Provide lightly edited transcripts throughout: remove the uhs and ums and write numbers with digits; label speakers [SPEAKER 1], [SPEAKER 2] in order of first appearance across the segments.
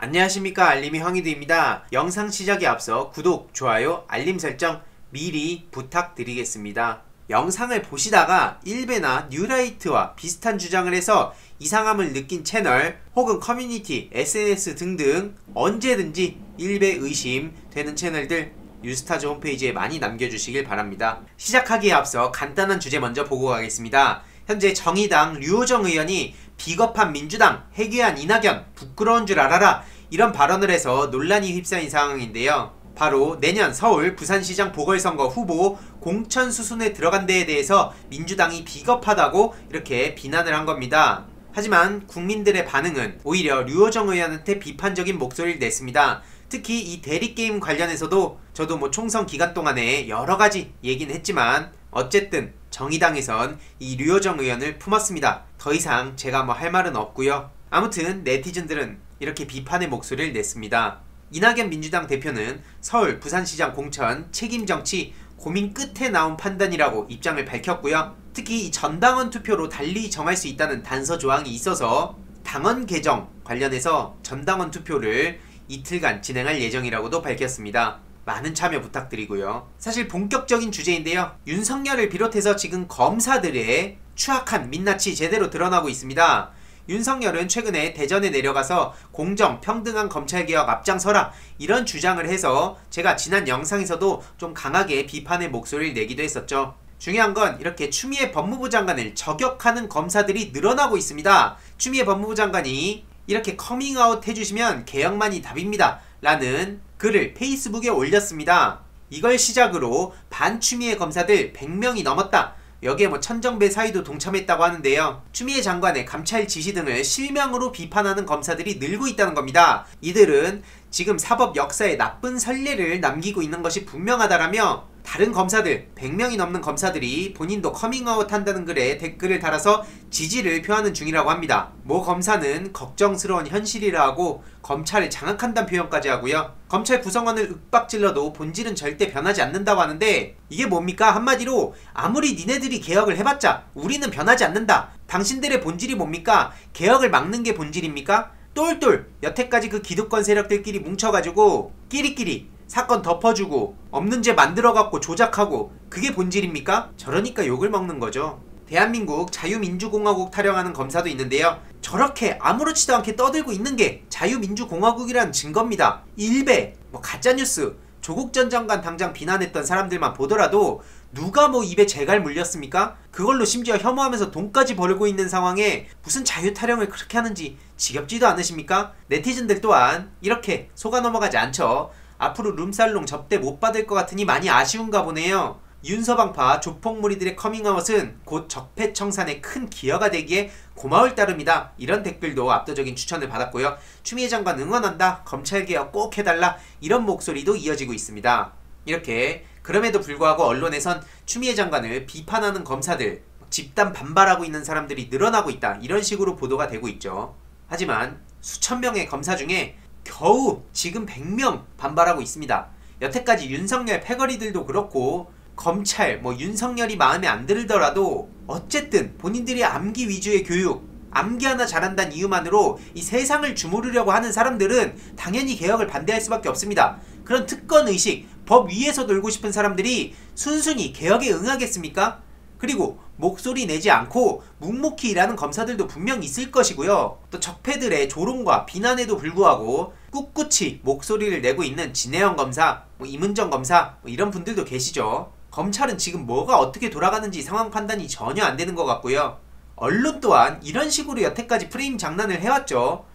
[SPEAKER 1] 안녕하십니까, 알림이 황희두입니다. 영상 시작에 앞서 구독, 좋아요, 알림 설정 미리 부탁드리겠습니다. 영상을 보시다가 일베나 뉴라이트와 비슷한 주장을 해서 이상함을 느낀 채널 혹은 커뮤니티, SNS 등등 언제든지 일베 의심되는 채널들 뉴스타즈 홈페이지에 많이 남겨주시길 바랍니다. 시작하기에 앞서 간단한 주제 먼저 보고 가겠습니다. 현재 정의당 류호정 의원이 비겁한 민주당, 해괴한 이낙연, 부끄러운 줄 알아라, 이런 발언을 해서 논란이 휩싸인 상황인데요. 바로 내년 서울 부산시장 보궐선거 후보 공천 수순에 들어간 데에 대해서 민주당이 비겁하다고 이렇게 비난을 한 겁니다. 하지만 국민들의 반응은 오히려 류호정 의원한테 비판적인 목소리를 냈습니다. 특히 이 대리게임 관련해서도 저도 총선 기간 동안에 여러가지 얘기는 했지만 어쨌든 정의당에선 이 류호정 의원을 품었습니다. 더 이상 제가 할 말은 없고요. 아무튼 네티즌들은 이렇게 비판의 목소리를 냈습니다. 이낙연 민주당 대표는 서울 부산시장 공천 책임 정치 고민 끝에 나온 판단이라고 입장을 밝혔고요. 특히 이 전당원 투표로 달리 정할 수 있다는 단서 조항이 있어서 당원 개정 관련해서 전당원 투표를 이틀간 진행할 예정이라고도 밝혔습니다. 많은 참여 부탁드리고요. 사실 본격적인 주제인데요. 윤석열을 비롯해서 지금 검사들의 추악한 민낯이 제대로 드러나고 있습니다. 윤석열은 최근에 대전에 내려가서 공정, 평등한 검찰개혁 앞장서라, 이런 주장을 해서 제가 지난 영상에서도 좀 강하게 비판의 목소리를 내기도 했었죠. 중요한 건 이렇게 추미애 법무부 장관을 저격하는 검사들이 늘어나고 있습니다. 추미애 법무부 장관이 이렇게 커밍아웃 해주시면 개혁만이 답입니다 라는 글을 페이스북에 올렸습니다. 이걸 시작으로 반추미애 검사들 100명이 넘었다, 여기에 천정배 사이도 동참했다고 하는데요. 추미애 장관의 감찰 지시 등을 실명으로 비판하는 검사들이 늘고 있다는 겁니다. 이들은 지금 사법 역사에 나쁜 선례를 남기고 있는 것이 분명하다라며 다른 검사들 100명이 넘는 검사들이 본인도 커밍아웃 한다는 글에 댓글을 달아서 지지를 표하는 중이라고 합니다. 모 검사는 걱정스러운 현실이라 하고 검찰을 장악한다는 표현까지 하고요. 검찰 구성원을 윽박질러도 본질은 절대 변하지 않는다고 하는데 이게 뭡니까? 한마디로 아무리 니네들이 개혁을 해봤자 우리는 변하지 않는다. 당신들의 본질이 뭡니까? 개혁을 막는 게 본질입니까? 똘똘 여태까지 그 기득권 세력들끼리 뭉쳐가지고 끼리끼리 사건 덮어주고 없는 죄 만들어갖고 조작하고 그게 본질입니까? 저러니까 욕을 먹는 거죠. 대한민국 자유민주공화국 타령하는 검사도 있는데요. 저렇게 아무렇지도 않게 떠들고 있는 게 자유민주공화국이라는 증거입니다. 일베, 가짜뉴스, 조국 전 장관 당장 비난했던 사람들만 보더라도 누가 입에 재갈 물렸습니까? 그걸로 심지어 혐오하면서 돈까지 벌고 있는 상황에 무슨 자유타령을 그렇게 하는지 지겹지도 않으십니까? 네티즌들 또한 이렇게 속아 넘어가지 않죠. 앞으로 룸살롱 접대 못 받을 것 같으니 많이 아쉬운가 보네요. 윤서방파 조폭무리들의 커밍아웃은 곧 적폐청산의 큰 기여가 되기에 고마울 따름이다, 이런 댓글도 압도적인 추천을 받았고요. 추미애 장관 응원한다, 검찰개혁 꼭 해달라, 이런 목소리도 이어지고 있습니다. 이렇게 그럼에도 불구하고 언론에선 추미애 장관을 비판하는 검사들, 집단 반발하고 있는 사람들이 늘어나고 있다, 이런 식으로 보도가 되고 있죠. 하지만 수천 명의 검사 중에 겨우 지금 100명 반발하고 있습니다. 여태까지 윤석열 패거리들도 그렇고 검찰 윤석열이 마음에 안 들더라도 어쨌든 본인들이 암기 위주의 교육, 암기 하나 잘한다는 이유만으로 이 세상을 주무르려고 하는 사람들은 당연히 개혁을 반대할 수밖에 없습니다. 그런 특권의식, 법 위에서 놀고 싶은 사람들이 순순히 개혁에 응하겠습니까? 그리고 목소리 내지 않고 묵묵히 일하는 검사들도 분명 있을 것이고요. 또 적폐들의 조롱과 비난에도 불구하고 꿋꿋이 목소리를 내고 있는 진해영 검사, 이문정 검사 이런 분들도 계시죠. 검찰은 지금 뭐가 어떻게 돌아가는지 상황 판단이 전혀 안 되는 것 같고요. 언론 또한 이런 식으로 여태까지 프레임 장난을 해왔죠.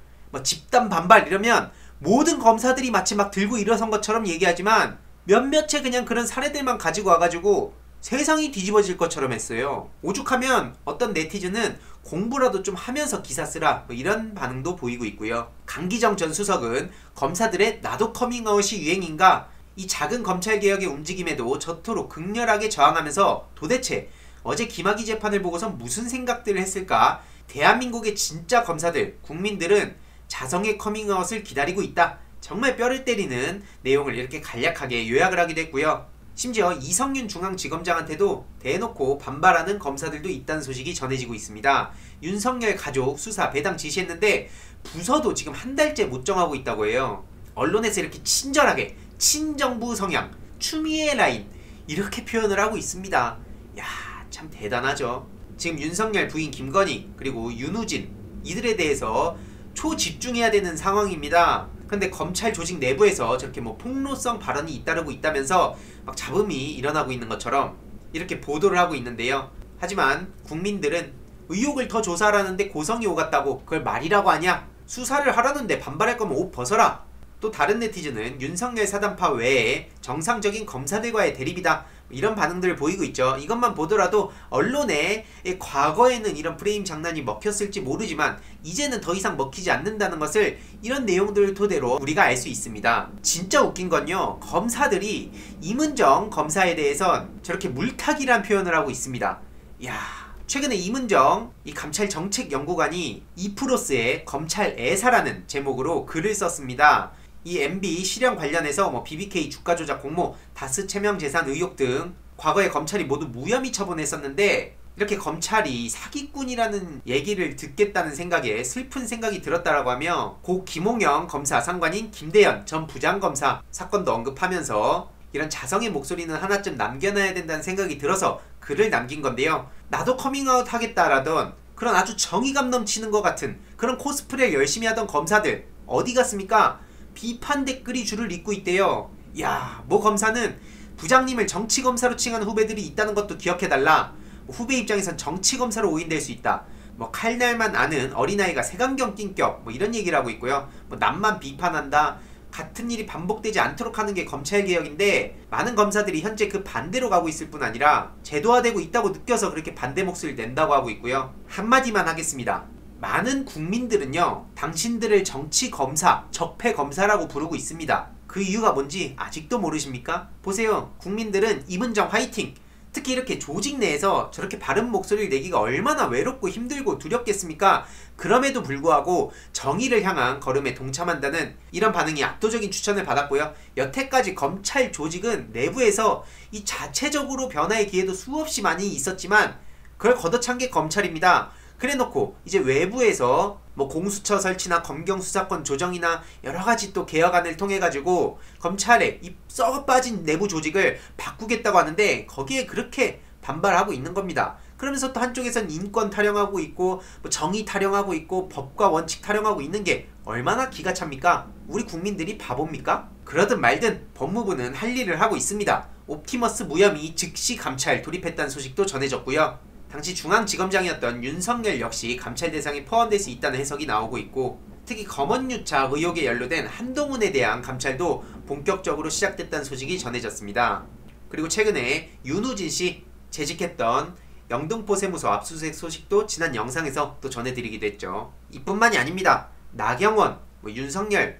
[SPEAKER 1] 집단 반발 이러면 모든 검사들이 마치 들고 일어선 것처럼 얘기하지만 몇몇의 그냥 그런 사례들만 가지고 와가지고 세상이 뒤집어질 것처럼 했어요. 오죽하면 어떤 네티즌은 공부라도 좀 하면서 기사 쓰라, 이런 반응도 보이고 있고요. 강기정 전 수석은 검사들의 나도 커밍아웃이 유행인가, 이 작은 검찰개혁의 움직임에도 저토록 극렬하게 저항하면서 도대체 어제 김학의 재판을 보고선 무슨 생각들을 했을까? 대한민국의 진짜 검사들, 국민들은 자성의 커밍아웃을 기다리고 있다, 정말 뼈를 때리는 내용을 이렇게 간략하게 요약을 하기도 했고요. 심지어 이성윤 중앙지검장한테도 대놓고 반발하는 검사들도 있다는 소식이 전해지고 있습니다. 윤석열 가족 수사 배당 지시했는데 부서도 지금 한 달째 못 정하고 있다고 해요. 언론에서 이렇게 친절하게 친정부 성향, 추미애 라인 이렇게 표현을 하고 있습니다. 야, 참 대단하죠. 지금 윤석열 부인 김건희 그리고 윤우진 이들에 대해서 초집중해야 되는 상황입니다. 근데 검찰 조직 내부에서 저렇게 뭐 폭로성 발언이 잇따르고 있다면서 막 잡음이 일어나고 있는 것처럼 이렇게 보도를 하고 있는데요. 하지만 국민들은 의혹을 더 조사하라는데 고성이 오갔다고 그걸 말이라고 하냐? 수사를 하라는데 반발할 거면 옷 벗어라. 또 다른 네티즌은 윤석열 사단파 외에 정상적인 검사들과의 대립이다, 이런 반응들을 보이고 있죠. 이것만 보더라도 언론에 과거에는 이런 프레임 장난이 먹혔을지 모르지만 이제는 더 이상 먹히지 않는다는 것을 이런 내용들을 토대로 우리가 알 수 있습니다. 진짜 웃긴 건요, 검사들이 이문정 검사에 대해선 저렇게 물타기란 표현을 하고 있습니다. 이야, 최근에 이문정 이 감찰 정책연구관이 이프로스의 검찰 애사라는 제목으로 글을 썼습니다. 이 MB 실형 관련해서 뭐 BBK 주가 조작 공모, 다스 채명 재산 의혹 등 과거에 검찰이 모두 무혐의 처분했었는데 이렇게 검찰이 사기꾼이라는 얘기를 듣겠다는 생각에 슬픈 생각이 들었다라고 하며 고 김홍영 검사 상관인 김대현 전 부장검사 사건도 언급하면서 이런 자성의 목소리는 하나쯤 남겨놔야 된다는 생각이 들어서 글을 남긴 건데요. 나도 커밍아웃 하겠다라던 그런 아주 정의감 넘치는 것 같은 그런 코스프레 열심히 하던 검사들 어디 갔습니까? 비판 댓글이 줄을 잇고 있대요. 야, 뭐 검사는 부장님을 정치검사로 칭한 후배들이 있다는 것도 기억해달라. 후배 입장에선 정치검사로 오인될 수 있다. 뭐 칼날만 아는 어린아이가 색안경 낀격 뭐 이런 얘기를 하고 있고요. 뭐 남만 비판한다. 같은 일이 반복되지 않도록 하는 게 검찰개혁인데 많은 검사들이 현재 그 반대로 가고 있을 뿐 아니라 제도화되고 있다고 느껴서 그렇게 반대 목소리를 낸다고 하고 있고요. 한마디만 하겠습니다. 많은 국민들은요, 당신들을 정치검사, 적폐검사라고 부르고 있습니다. 그 이유가 뭔지 아직도 모르십니까? 보세요. 국민들은 이문정 화이팅! 특히 이렇게 조직 내에서 저렇게 바른 목소리를 내기가 얼마나 외롭고 힘들고 두렵겠습니까? 그럼에도 불구하고 정의를 향한 걸음에 동참한다는 이런 반응이 압도적인 추천을 받았고요. 여태까지 검찰 조직은 내부에서 이 자체적으로 변화의 기회도 수없이 많이 있었지만 그걸 걷어찬 게 검찰입니다. 그래놓고 이제 외부에서 뭐 공수처 설치나 검경수사권 조정이나 여러가지 또 개혁안을 통해가지고 검찰의 이 썩어 빠진 내부 조직을 바꾸겠다고 하는데 거기에 그렇게 반발하고 있는 겁니다. 그러면서 또 한쪽에선 인권 타령하고 있고 뭐 정의 타령하고 있고 법과 원칙 타령하고 있는 게 얼마나 기가 찹니까? 우리 국민들이 바보입니까? 그러든 말든 법무부는 할 일을 하고 있습니다. 옵티머스 무혐의 즉시 감찰 돌입했다는 소식도 전해졌고요. 당시 중앙지검장이었던 윤석열 역시 감찰 대상에 포함될 수 있다는 해석이 나오고 있고 특히 검언유착 의혹에 연루된 한동훈에 대한 감찰도 본격적으로 시작됐다는 소식이 전해졌습니다. 그리고 최근에 윤우진 씨 재직했던 영등포 세무서 압수수색 소식도 지난 영상에서 또 전해드리기도 했죠. 이뿐만이 아닙니다. 나경원, 윤석열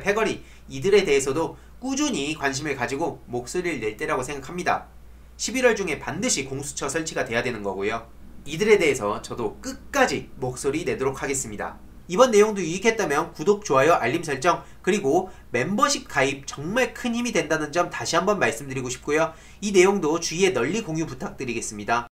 [SPEAKER 1] 패거리 이들에 대해서도 꾸준히 관심을 가지고 목소리를 낼 때라고 생각합니다. 11월 중에 반드시 공수처 설치가 돼야 되는 거고요. 이들에 대해서 저도 끝까지 목소리 내도록 하겠습니다. 이번 내용도 유익했다면 구독, 좋아요, 알림 설정 그리고 멤버십 가입 정말 큰 힘이 된다는 점 다시 한번 말씀드리고 싶고요. 이 내용도 주위에 널리 공유 부탁드리겠습니다.